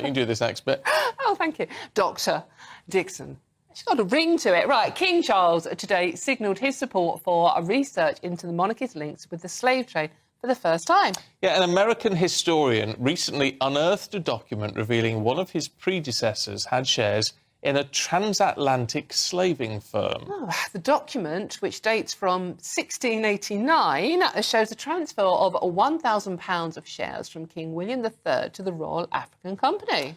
You can do this next bit. Oh, thank you. Dr. Dixon. She's got a ring to it. Right, King Charles today signalled his support for a research into the monarchy's links with the slave trade for the first time. Yeah, an American historian recently unearthed a document revealing one of his predecessors had shares in a transatlantic slaving firm. Oh, the document, which dates from 1689, shows a transfer of £1,000 of shares from King William III to the Royal African Company.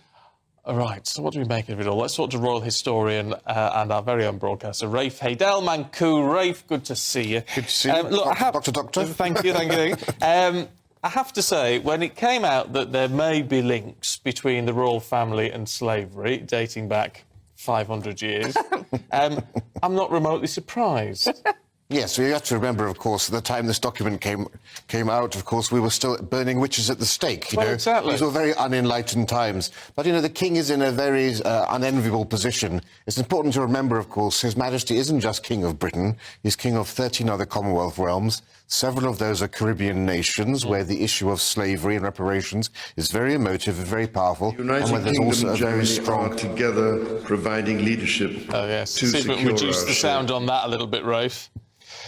All right, so what do we make of it all? Let's talk to royal historian and our very own broadcaster, Rafe Heydel-Mankoo. Rafe, good to see you. Good to see you, look, Doctor. Thank you. I have to say, when it came out that there may be links between the royal family and slavery, dating back 500 years, I'm not remotely surprised. Yes, we have to remember, of course, at the time this document came out, of course, we were still burning witches at the stake, you know. Exactly. These were very unenlightened times. But, you know, the king is in a very unenviable position. It's important to remember, of course, His Majesty isn't just King of Britain. He's King of 13 other Commonwealth realms. Several of those are Caribbean nations where the issue of slavery and reparations is very emotive and very powerful. The United Kingdom and Germany are together providing leadership to See if we can reduce the sound on that a little bit, Rafe.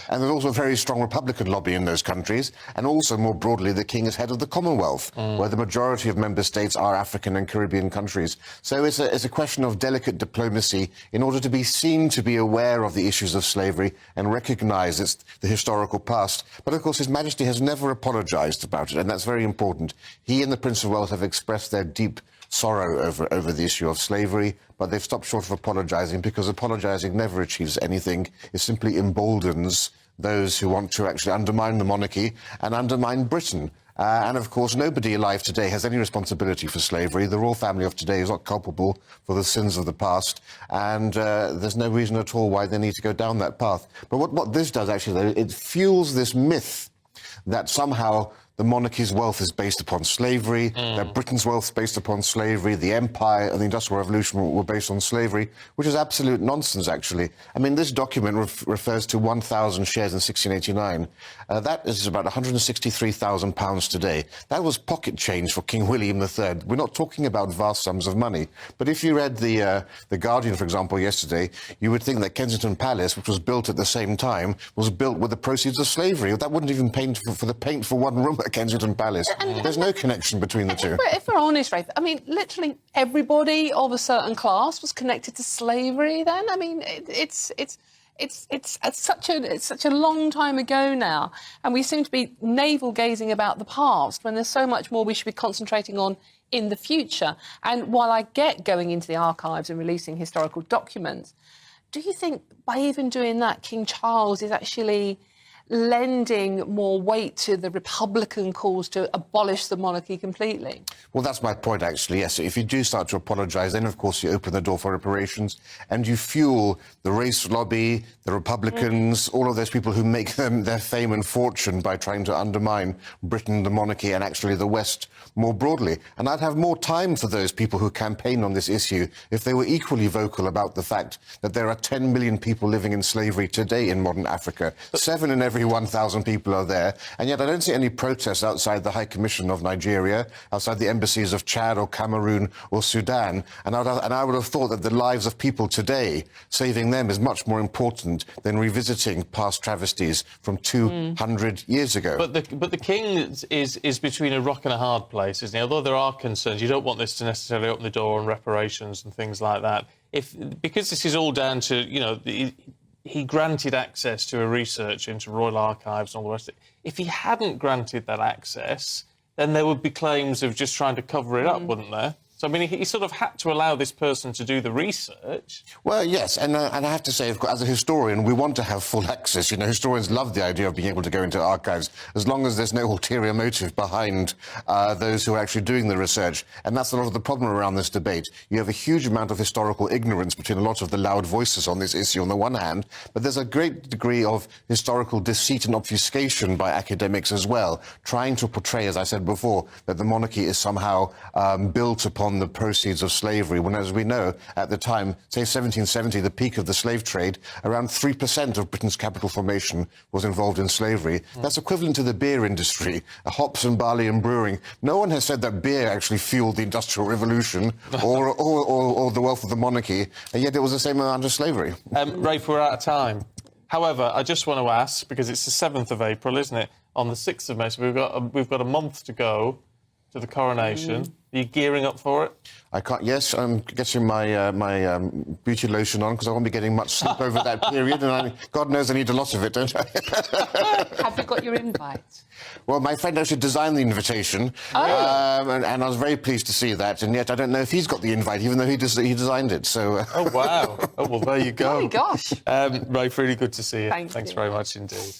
And there's also a very strong Republican lobby in those countries. And also, more broadly, the King is head of the Commonwealth, where the majority of member states are African and Caribbean countries. So it's a question of delicate diplomacy in order to be seen to be aware of the issues of slavery and recognise the historical past. But, of course, His Majesty has never apologised about it, and that's very important. He and the Prince of Wales have expressed their deep sorrow over the issue of slavery, but they've stopped short of apologising because apologising never achieves anything. It simply emboldens those who want to actually undermine the monarchy and undermine Britain. And, of course, nobody alive today has any responsibility for slavery. The royal family of today is not culpable for the sins of the past, and there's no reason at all why they need to go down that path. But what this does, actually, though, it fuels this myth that somehow the monarchy's wealth is based upon slavery, that Britain's wealth is based upon slavery, the Empire and the Industrial Revolution were based on slavery, which is absolute nonsense, actually. I mean, this document refers to 1,000 shares in 1689. That is about £163,000 today. That was pocket change for King William III. We're not talking about vast sums of money. But if you read The Guardian, for example, yesterday, you would think that Kensington Palace, which was built at the same time, was built with the proceeds of slavery. That wouldn't even paint for the paint for one room at Kensington Palace. There's no connection between the two. If we're honest, Rafe, I mean, literally everybody of a certain class was connected to slavery then. I mean, it's such a long time ago now, and we seem to be navel-gazing about the past when there's so much more we should be concentrating on in the future. And while I get going into the archives and releasing historical documents, do you think by even doing that, King Charles is actually lending more weight to the Republican cause to abolish the monarchy completely? Well, that's my point, actually, yes. If you do start to apologise, then, of course, you open the door for reparations and you fuel the race lobby, the Republicans, all of those people who make their fame and fortune by trying to undermine Britain, the monarchy, and actually the West more broadly. And I'd have more time for those people who campaign on this issue if they were equally vocal about the fact that there are 10 million people living in slavery today in modern Africa. 7 in every 1,000 people are there, and yet I don't see any protests outside the High Commission of Nigeria, outside the embassies of Chad or Cameroon or Sudan, and I would have thought that the lives of people today, saving them, is much more important than revisiting past travesties from 200 years ago. But the king is between a rock and a hard place, isn't he? Although there are concerns, you don't want this to necessarily open the door on reparations and things like that. Because this is all down to, you know, he granted access to a research into Royal Archives and all the rest of it. If he hadn't granted that access, then there would be claims of just trying to cover it up, wouldn't there? So, I mean, he sort of had to allow this person to do the research. Well, yes, and I have to say, of course, as a historian, we want to have full access. You know, historians love the idea of being able to go into archives, as long as there's no ulterior motive behind those who are actually doing the research. And that's a lot of the problem around this debate. You have a huge amount of historical ignorance between a lot of the loud voices on this issue on the one hand, but there's a great degree of historical deceit and obfuscation by academics as well, trying to portray, as I said before, that the monarchy is somehow built upon upon the proceeds of slavery, when, as we know, at the time, say 1770, the peak of the slave trade, around 3% of Britain's capital formation was involved in slavery. That's equivalent to the beer industry, hops and barley and brewing. No one has said that beer actually fueled the Industrial Revolution or the wealth of the monarchy, and yet it was the same amount of slavery. Rafe, we're out of time. However, I just want to ask, because it's the 7th of April, isn't it? On the 6th of May, so we've got a month to go to the coronation. Are you gearing up for it? I can't. Yes, I'm getting my beauty lotion on because I won't be getting much sleep over that period, and God knows I need a lot of it, don't I? Have you got your invite? Well, my friend actually designed the invitation, and I was very pleased to see that. And yet, I don't know if he's got the invite, even though he designed it. So. Oh wow! Oh well, there you go. Oh my gosh! Rafe, really good to see you. Thanks very much indeed.